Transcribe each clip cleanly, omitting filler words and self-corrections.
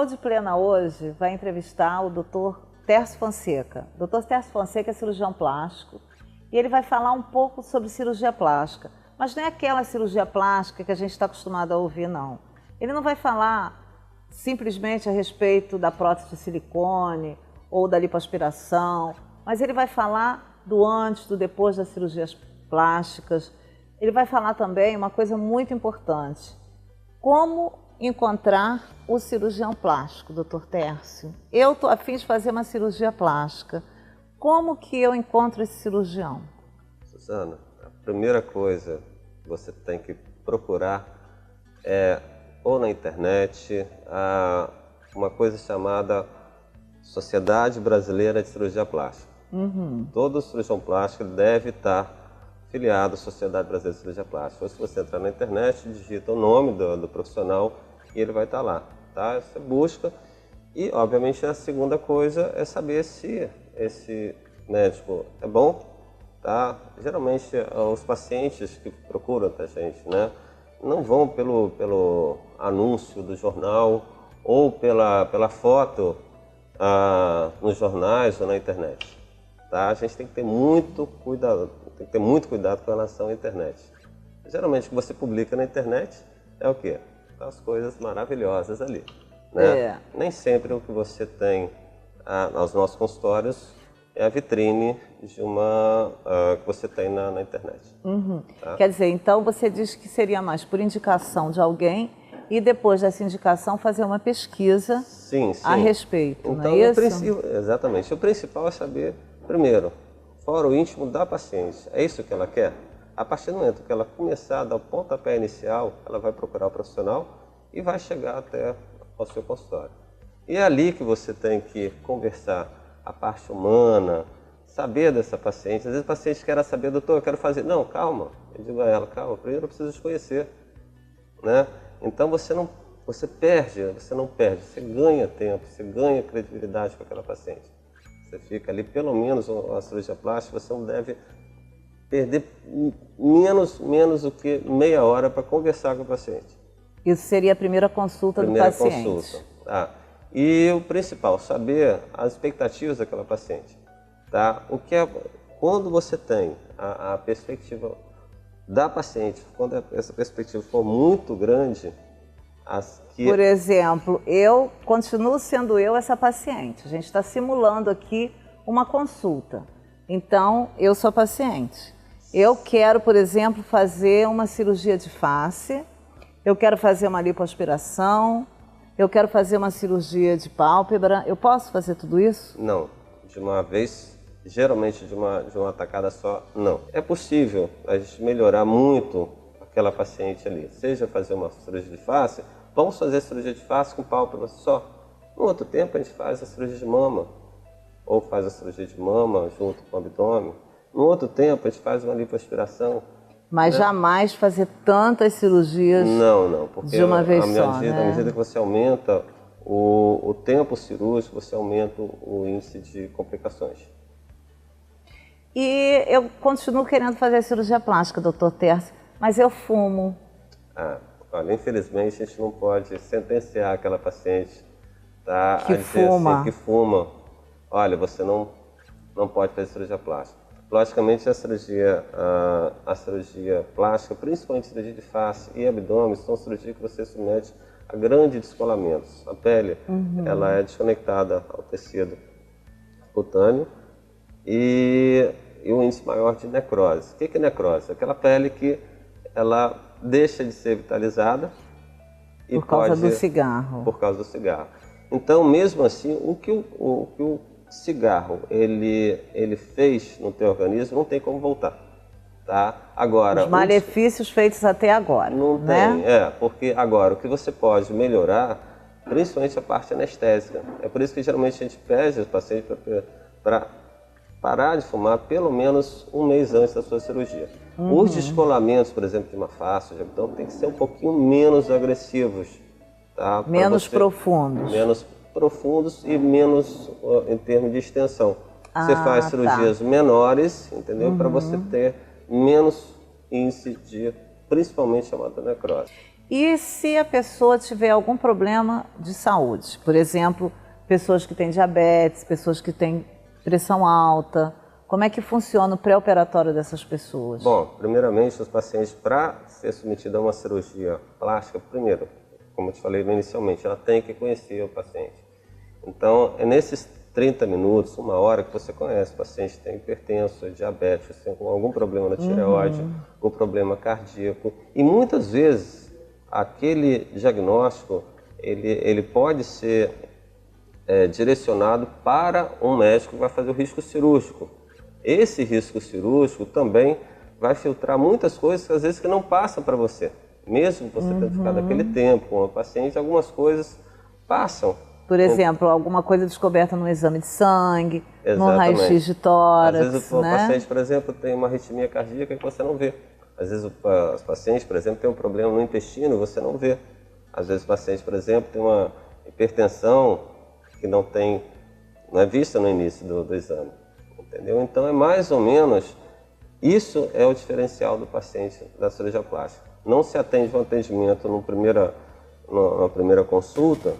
Saúde Plena hoje vai entrevistar o Dr. Tércio Fonseca. O Dr. Tércio Fonseca é cirurgião plástico e ele vai falar um pouco sobre cirurgia plástica. Mas não é aquela cirurgia plástica que a gente está acostumado a ouvir, não. Ele não vai falar simplesmente a respeito da prótese de silicone ou da lipoaspiração, mas ele vai falar do antes, do depois das cirurgias plásticas. Ele vai falar também uma coisa muito importante: como encontrar o cirurgião plástico, Dr. Tércio. Eu estou a fim de fazer uma cirurgia plástica. Como que eu encontro esse cirurgião? Suzana, a primeira coisa que você tem que procurar é, ou na internet, uma coisa chamada Sociedade Brasileira de Cirurgia Plástica. Todo cirurgião plástico deve estar filiado à Sociedade Brasileira de Cirurgia Plástica. Ou se você entrar na internet, digita o nome do profissional e ele vai estar lá. Tá? Você busca. E, obviamente, a segunda coisa é saber se esse médico é bom. Tá? Geralmente, os pacientes que procuram a gente, né, não vão pelo anúncio do jornal ou pela foto nos jornais ou na internet. Tá? A gente tem que ter muito cuidado, com relação à internet. Geralmente, o que você publica na internet é o quê? As coisas maravilhosas ali. Né? Nem sempre o que você tem aos nossos consultórios é a vitrine de que você tem na internet. Tá? Quer dizer, então você diz que seria mais por indicação de alguém e depois dessa indicação fazer uma pesquisa a respeito, então, não é isso? Exatamente. O principal é saber, primeiro, foro íntimo da paciente. É isso que ela quer? A partir do momento que ela começar a dar o pontapé inicial, ela vai procurar o profissional e vai chegar até ao seu consultório. E é ali que você tem que conversar a parte humana, saber dessa paciente. Às vezes o paciente quer saber, doutor, eu quero fazer. Não, calma. Eu digo a ela, calma, primeiro eu preciso te conhecer. Né? Então você não perde, você ganha tempo, você ganha credibilidade com aquela paciente. Você fica ali, pelo menos a cirurgia plástica, você não deve perder menos do que meia hora para conversar com o paciente. Isso seria a primeira consulta do paciente. Consulta. Tá. E o principal, saber as expectativas daquela paciente. Tá? Quando você tem a perspectiva da paciente, quando essa perspectiva for muito grande, por exemplo, eu continuo sendo essa paciente. A gente está simulando aqui uma consulta. Então, eu sou paciente. Eu quero, por exemplo, fazer uma cirurgia de face, eu quero fazer uma lipoaspiração, eu quero fazer uma cirurgia de pálpebra. Eu posso fazer tudo isso? Não, de uma vez, geralmente de uma tacada só, não. É possível a gente melhorar muito aquela paciente ali, seja fazer uma cirurgia de face, vamos fazer a cirurgia de face com pálpebra só. No outro tempo a gente faz a cirurgia de mama, ou faz a cirurgia de mama junto com o abdômen. No outro tempo a gente faz uma lipoaspiração. Mas jamais fazer tantas cirurgias porque de uma vez só, à medida que você aumenta o tempo cirúrgico, você aumenta o índice de complicações. E eu continuo querendo fazer a cirurgia plástica, Dr. Tércio, mas eu fumo. Olha, infelizmente a gente não pode sentenciar aquela paciente, tá, que fuma. Assim, que fuma. Olha, você não pode fazer cirurgia plástica. Logicamente a cirurgia plástica, principalmente cirurgia de face e abdômen, são cirurgias que você submete a grandes descolamentos. A pele ela é desconectada ao tecido cutâneo e um índice maior de necrose. O que é necrose? Aquela pele que ela deixa de ser vitalizada por causa do cigarro. Por causa do cigarro. Então, mesmo assim, o que o cigarro ele fez no teu organismo não tem como voltar. Tá? Agora, os malefícios feitos até agora. Não tem, porque agora o que você pode melhorar, principalmente a parte anestésica. É por isso que geralmente a gente pede aos pacientes para parar de fumar pelo menos um mês antes da sua cirurgia. Os descolamentos, por exemplo, de uma face, de abdômen, tem que ser um pouquinho menos agressivos. Tá? Menos profundos. Menos profundos e menos em termos de extensão. Você faz cirurgias menores, entendeu? Para você ter menos índice de, principalmente, chamada necrose. E se a pessoa tiver algum problema de saúde? Por exemplo, pessoas que têm diabetes, pessoas que têm pressão alta. Como é que funciona o pré-operatório dessas pessoas? Bom, primeiramente, os pacientes, para ser submetido a uma cirurgia plástica, primeiro, como eu te falei inicialmente, ela tem que conhecer o paciente. Então, é nesses 30 minutos, uma hora, que você conhece o paciente tem hipertenso, diabetes, tem algum problema na tireoide, ou problema cardíaco. E muitas vezes, aquele diagnóstico, ele pode ser direcionado para um médico que vai fazer o risco cirúrgico. Esse risco cirúrgico também vai filtrar muitas coisas que às vezes que não passam para você. Mesmo você tendo ficado aquele tempo com a paciente, algumas coisas passam. Por exemplo, alguma coisa descoberta no exame de sangue, no Exatamente. raio-x de tórax, às vezes o paciente, por exemplo, tem uma arritmia cardíaca que você não vê. Às vezes os pacientes, por exemplo, tem um problema no intestino e você não vê. Às vezes o paciente, por exemplo, tem uma hipertensão que não é vista no início do exame. Entendeu? Então é mais ou menos, isso é o diferencial do paciente da cirurgia plástica. Não se atende um atendimento na primeira consulta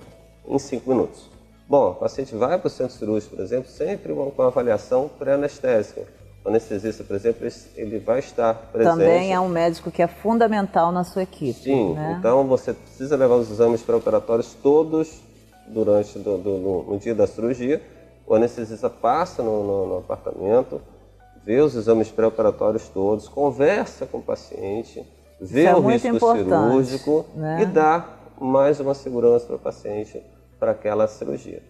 em 5 minutos. Bom, o paciente vai para o centro cirúrgico, por exemplo, sempre com uma avaliação pré-anestésica. O anestesista, por exemplo, ele vai estar presente. Também é um médico que é fundamental na sua equipe. Sim, né? Então você precisa levar os exames pré-operatórios todos durante no dia da cirurgia. O anestesista passa no apartamento, vê os exames pré-operatórios todos, conversa com o paciente, vê o risco cirúrgico, né? E dá mais uma segurança para o paciente para aquela cirurgia.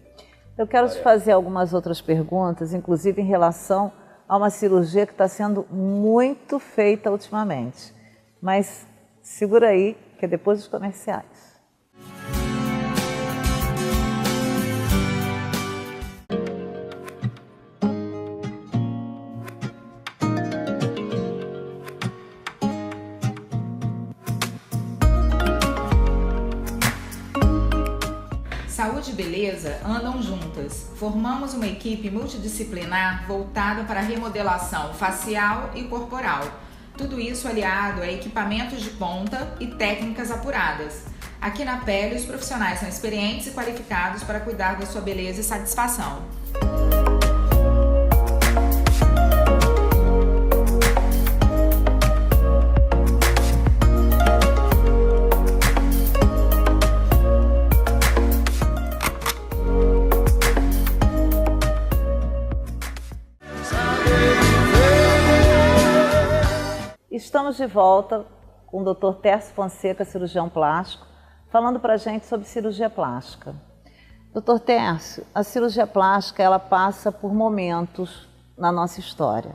Eu quero te fazer algumas outras perguntas, inclusive em relação a uma cirurgia que está sendo muito feita ultimamente. Mas segura aí, que é depois dos comerciais. Saúde e beleza andam juntas. Formamos uma equipe multidisciplinar voltada para a remodelação facial e corporal. Tudo isso aliado a equipamentos de ponta e técnicas apuradas. Aqui na Pele, os profissionais são experientes e qualificados para cuidar da sua beleza e satisfação. Estamos de volta com o Dr. Tércio Fonseca, cirurgião plástico, falando para a gente sobre cirurgia plástica. Dr. Tércio, a cirurgia plástica ela passa por momentos na nossa história.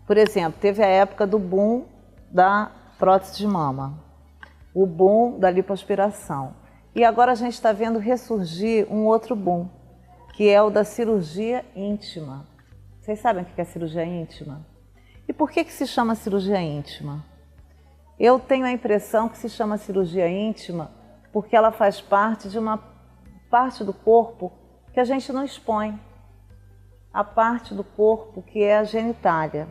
Por exemplo, teve a época do boom da prótese de mama, o boom da lipoaspiração. E agora a gente está vendo ressurgir um outro boom, que é o da cirurgia íntima. Vocês sabem o que é cirurgia íntima? E por que se chama cirurgia íntima? Eu tenho a impressão que se chama cirurgia íntima porque ela faz parte de uma parte do corpo que a gente não expõe. A parte do corpo que é a genitália.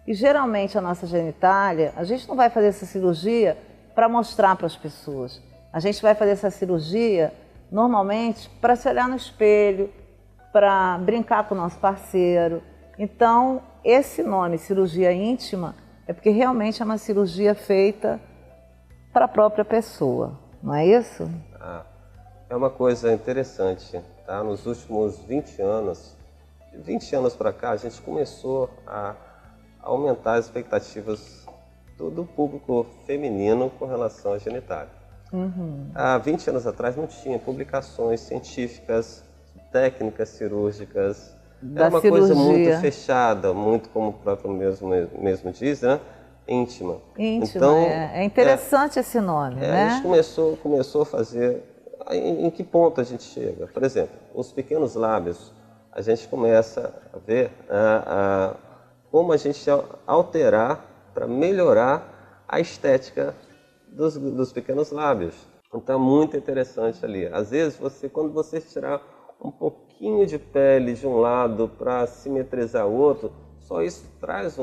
E geralmente a nossa genitália, a gente não vai fazer essa cirurgia para mostrar para as pessoas. A gente vai fazer essa cirurgia normalmente para se olhar no espelho, para brincar com o nosso parceiro. Então, esse nome, cirurgia íntima, é porque realmente é uma cirurgia feita para a própria pessoa, não é isso? É uma coisa interessante, tá? Nos últimos 20 anos, de 20 anos para cá, a gente começou a aumentar as expectativas do público feminino com relação à genitália. Há 20 anos atrás não tinha publicações científicas, técnicas cirúrgicas. Era uma coisa muito fechada, muito como o próprio mesmo diz, né? Íntima. Íntima, então, é interessante esse nome, né? A gente começou a fazer... Em que ponto a gente chega? Por exemplo, os pequenos lábios, a gente começa a ver como a gente alterar para melhorar a estética dos pequenos lábios. Então é muito interessante ali. Às vezes, quando você tirar um pouquinho de pele de um lado para simetrizar o outro, só isso traz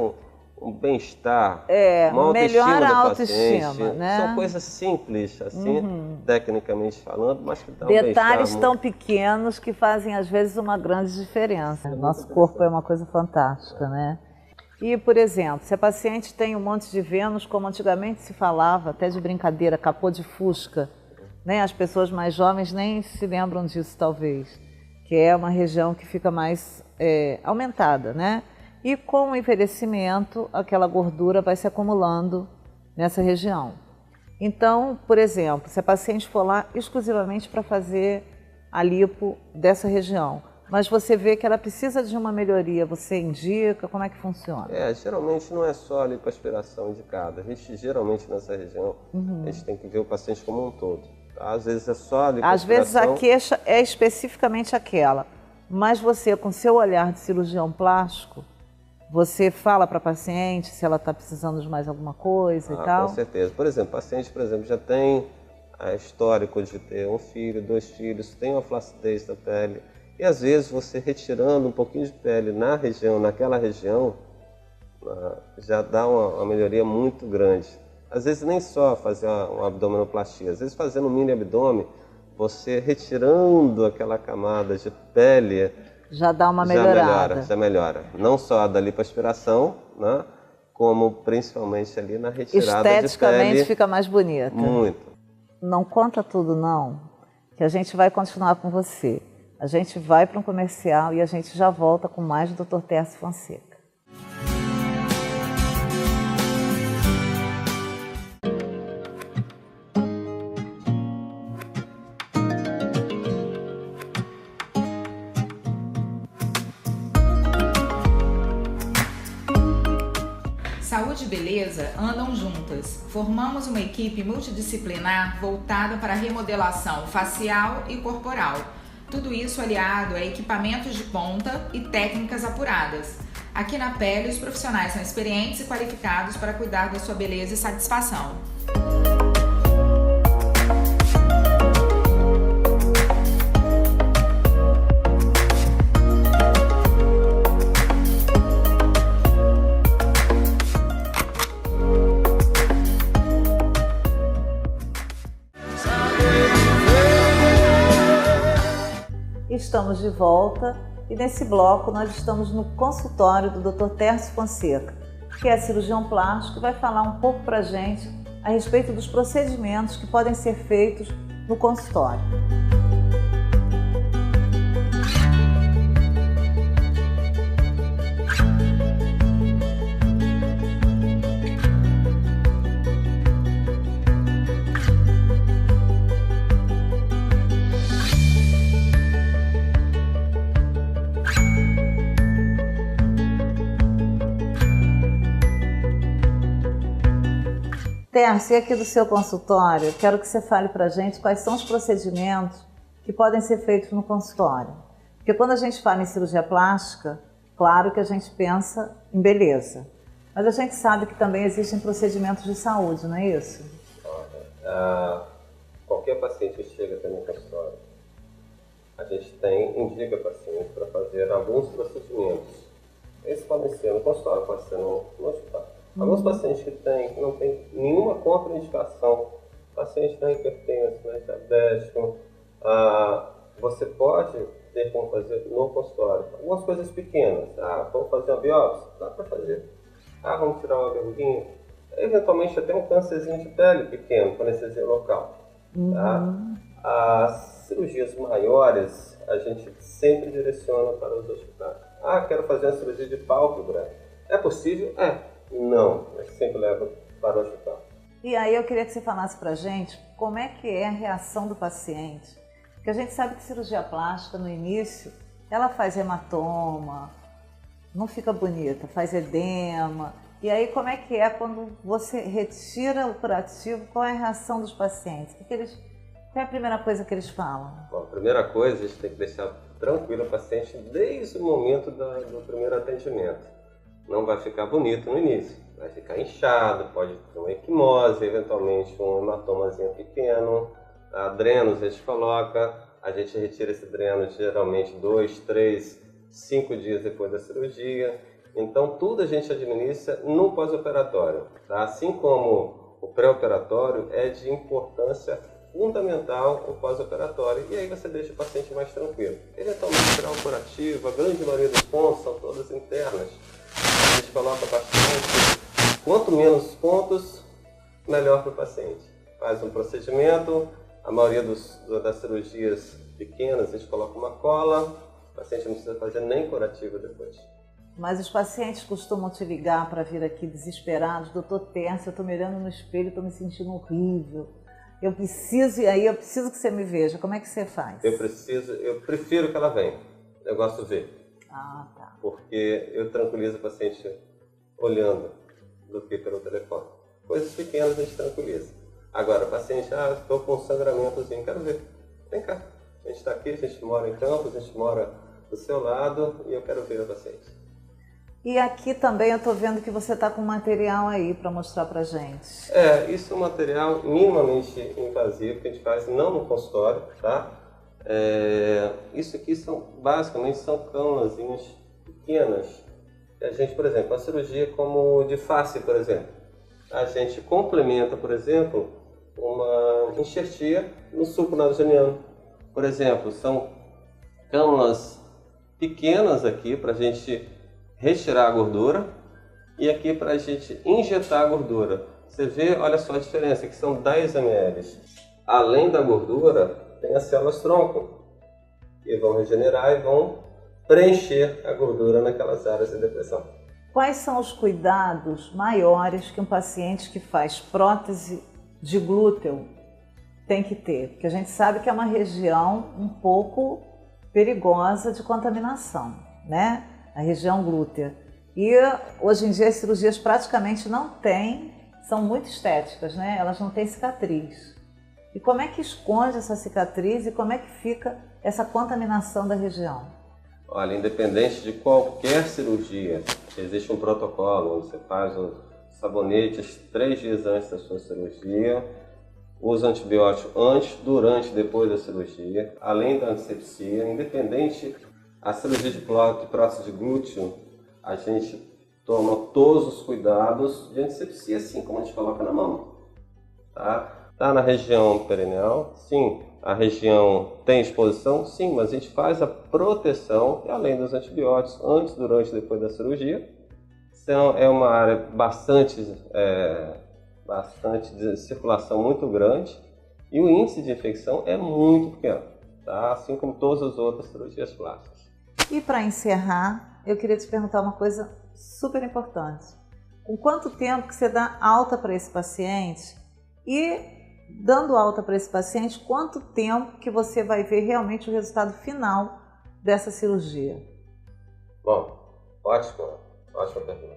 um bem-estar, uma autoestima melhora a do autoestima, paciente. né? São coisas simples, assim, tecnicamente falando, mas que dão um Detalhes bem-estar tão pequenos que fazem, às vezes, uma grande diferença. Nosso corpo é uma coisa fantástica, né? E, por exemplo, se a paciente tem um monte de Vênus, como antigamente se falava, até de brincadeira, capô de fusca, né? As pessoas mais jovens nem se lembram disso, talvez, que é uma região que fica mais aumentada, né? E com o envelhecimento, aquela gordura vai se acumulando nessa região. Então, por exemplo, se a paciente for lá exclusivamente para fazer a lipo dessa região, mas você vê que ela precisa de uma melhoria, você indica, como é que funciona? Geralmente não é só a lipoaspiração indicada. A gente, geralmente, nessa região, a gente tem que ver o paciente como um todo. Tá? Às vezes é só a lipoaspiração. Às vezes a queixa é especificamente aquela, mas você, com seu olhar de cirurgião plástico, você fala para a paciente se ela está precisando de mais alguma coisa e tal? Com certeza. Por exemplo, o paciente, já tem histórico de ter um filho, 2 filhos, tem uma flacidez da pele. E às vezes você retirando um pouquinho de pele naquela região, já dá uma melhoria muito grande. Às vezes nem só fazer uma abdominoplastia, às vezes fazendo um mini abdômen, você retirando aquela camada de pele, já dá uma melhorada. Já melhora. Não só da lipoaspiração, né, como principalmente ali na retirada de pele. Esteticamente fica mais bonita. Muito. Não conta tudo não, que a gente vai continuar com você. A gente vai para um comercial e a gente já volta com mais do Dr. Tércio Fonseca. Saúde e beleza andam juntas. Formamos uma equipe multidisciplinar voltada para a remodelação facial e corporal. Tudo isso aliado a equipamentos de ponta e técnicas apuradas. Aqui na Pele, os profissionais são experientes e qualificados para cuidar da sua beleza e satisfação. Estamos de volta e nesse bloco nós estamos no consultório do Dr. Tércio Fonseca, que é cirurgião plástico e vai falar um pouco para a gente a respeito dos procedimentos que podem ser feitos no consultório. Tércio, e aqui do seu consultório, quero que você fale para a gente quais são os procedimentos que podem ser feitos no consultório. Porque quando a gente fala em cirurgia plástica, claro que a gente pensa em beleza, mas a gente sabe que também existem procedimentos de saúde, não é isso? Qualquer paciente que chega até no consultório, a gente indica o paciente para fazer alguns procedimentos. Esses podem ser no consultório, pode ser no hospital. Alguns pacientes que não tem nenhuma contraindicação, paciente da hipertenso, né, diabético, você pode ter como fazer no consultório. Algumas coisas pequenas, vamos fazer uma biópsia? Dá para fazer. Vamos tirar uma verruguinha? Eventualmente até um câncerzinho de pele pequeno, com anestesia local. As cirurgias maiores, a gente sempre direciona para os hospitais. Quero fazer uma cirurgia de pálpebra. É possível? Não, mas sempre leva para o hospital. E aí eu queria que você falasse pra gente como é que é a reação do paciente. Porque a gente sabe que cirurgia plástica, no início, ela faz hematoma, não fica bonita, faz edema. E aí como é que é quando você retira o curativo, qual é a reação dos pacientes? Qual é a primeira coisa que eles falam? Bom, a primeira coisa, a gente tem que deixar tranquilo o paciente desde o momento do primeiro atendimento. Não vai ficar bonito no início, vai ficar inchado, pode ter uma equimose, eventualmente um hematomazinho pequeno, drenos a gente coloca, a gente retira esse dreno geralmente 2, 3, 5 dias depois da cirurgia, Então, tudo a gente administra no pós-operatório. Tá? Assim como o pré-operatório é de importância fundamental o pós-operatório. E aí você deixa o paciente mais tranquilo. Eventualmente, geral curativo, a grande maioria dos pontos são todas internas. A gente coloca bastante. Quanto menos pontos, melhor para o paciente. Faz um procedimento, a maioria das cirurgias pequenas, a gente coloca uma cola, o paciente não precisa fazer nem curativo depois. Mas os pacientes costumam te ligar para vir aqui desesperados, doutor Tércio, eu estou me olhando no espelho, estou me sentindo horrível. Eu preciso ir aí, eu preciso que você me veja. Como é que você faz? Eu prefiro que ela venha. Eu gosto de ver. Ah, tá. Porque eu tranquilizo o paciente olhando do que pelo telefone. Coisas pequenas a gente tranquiliza. Agora, o paciente, estou com um sangramentozinho, quero ver. Vem cá. A gente está aqui, a gente mora em Campos, a gente mora do seu lado e eu quero ver o paciente. E aqui também eu estou vendo que você está com material aí para mostrar para gente. Isso é um material minimamente invasivo que a gente faz não no consultório, tá? Isso aqui basicamente são cânulas pequenas. A gente, por exemplo, a cirurgia como de face, por exemplo, a gente complementa, por exemplo, uma enxertia no sulco nasogeniano. Por exemplo, são cânulas pequenas aqui para a gente retirar a gordura e aqui para a gente injetar a gordura. Você vê, olha só a diferença, que são 10 ml. Além da gordura, tem as células tronco, que vão regenerar e vão preencher a gordura naquelas áreas de depressão. Quais são os cuidados maiores que um paciente que faz prótese de glúteo tem que ter? Porque a gente sabe que é uma região um pouco perigosa de contaminação, né? A região glútea. E hoje em dia as cirurgias praticamente não têm, são muito estéticas, né? Elas não têm cicatriz. E como é que esconde essa cicatriz e como é que fica essa contaminação da região? Olha, independente de qualquer cirurgia, existe um protocolo onde você faz os sabonetes 3 dias antes da sua cirurgia, usa antibiótico antes, durante e depois da cirurgia, além da antisepsia, independente a cirurgia de prótese de glúteo, a gente toma todos os cuidados de antisepsia, assim como a gente coloca na mão. Tá na região perineal, sim. A região tem exposição? Sim, mas a gente faz a proteção, além dos antibióticos, antes, durante e depois da cirurgia. Então, é uma área bastante de circulação muito grande e o índice de infecção é muito pequeno, tá? Assim como todas as outras cirurgias plásticas. E para encerrar, eu queria te perguntar uma coisa super importante. Com quanto tempo que você dá alta para esse paciente e dando alta para esse paciente, quanto tempo que você vai ver realmente o resultado final dessa cirurgia? Bom, ótima pergunta.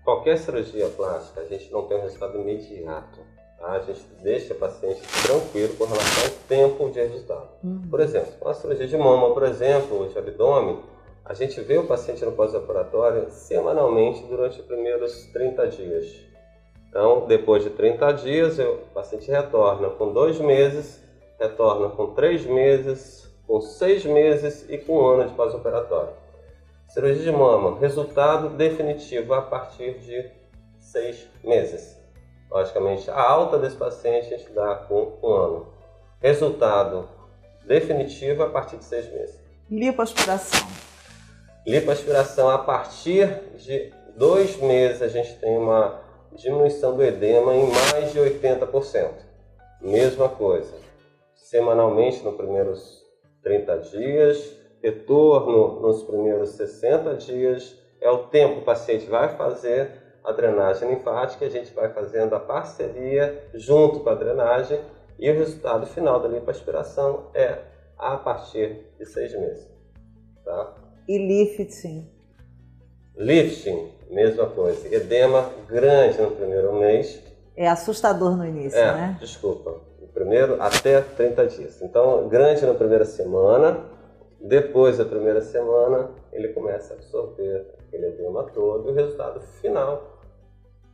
Qualquer cirurgia plástica, a gente não tem um resultado imediato. Tá? A gente deixa o paciente tranquilo com relação ao tempo de resultado. Por exemplo, uma cirurgia de mama, por exemplo, de abdômen, a gente vê o paciente no pós-operatório semanalmente durante os primeiros 30 dias. Então, depois de 30 dias, o paciente retorna com 2 meses, retorna com 3 meses, com 6 meses e com 1 ano de pós-operatório. Cirurgia de mama, resultado definitivo a partir de 6 meses. Logicamente, a alta desse paciente a gente dá com 1 ano. Resultado definitivo a partir de 6 meses. Lipoaspiração. Lipoaspiração, a partir de 2 meses, a gente tem uma diminuição do edema em mais de 80%. Mesma coisa, semanalmente nos primeiros 30 dias, retorno nos primeiros 60 dias, é o tempo que o paciente vai fazer a drenagem linfática, a gente vai fazendo a parceria junto com a drenagem e o resultado final da lipoaspiração é a partir de 6 meses. Tá? E lifting? Lifting, mesma coisa. Edema grande no primeiro mês. É assustador no início, né? Desculpa. O primeiro até 30 dias. Então, grande na primeira semana. Depois da primeira semana, ele começa a absorver aquele edema todo. E o resultado final,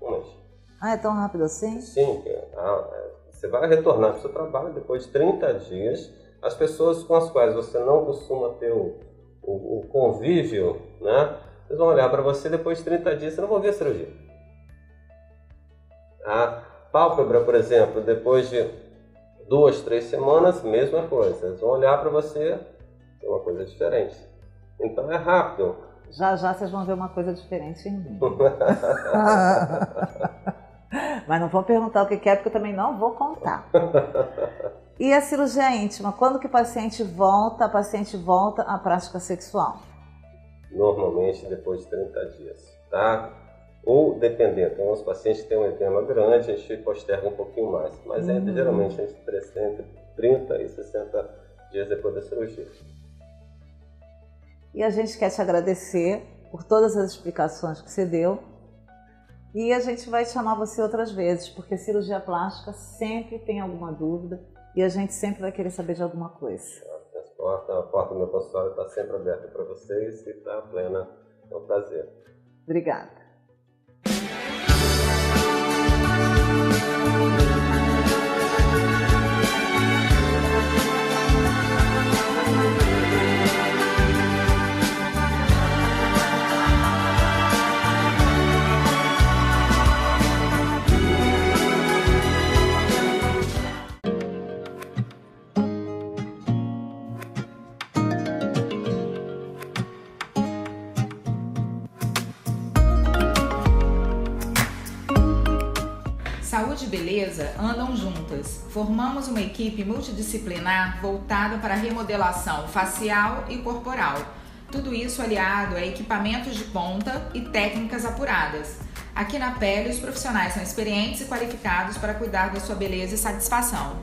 1 mês. É tão rápido assim? Sim. Você vai retornar para o seu trabalho depois de 30 dias. As pessoas com as quais você não costuma ter o convívio, né? Eles vão olhar para você, depois de 30 dias você não vai ver a cirurgia. A pálpebra, por exemplo, depois de 2, 3 semanas, mesma coisa. Eles vão olhar para você, é uma coisa diferente. Então é rápido. Já já vocês vão ver uma coisa diferente em mim. Mas não vou perguntar o que é, porque eu também não vou contar. E a cirurgia íntima? Quando que a paciente volta à prática sexual? Normalmente depois de 30 dias, tá? Ou dependendo, tem uns pacientes que têm um edema grande, a gente posterga um pouquinho mais. Mas geralmente a gente precisa entre 30 e 60 dias depois da cirurgia. E a gente quer te agradecer por todas as explicações que você deu. E a gente vai chamar você outras vezes, porque cirurgia plástica sempre tem alguma dúvida e a gente sempre vai querer saber de alguma coisa. A porta do meu consultório está sempre aberta para vocês e está plena. É um prazer. Obrigada. Saúde e beleza andam juntas. Formamos uma equipe multidisciplinar voltada para a remodelação facial e corporal. Tudo isso aliado a equipamentos de ponta e técnicas apuradas. Aqui na Pele, os profissionais são experientes e qualificados para cuidar da sua beleza e satisfação.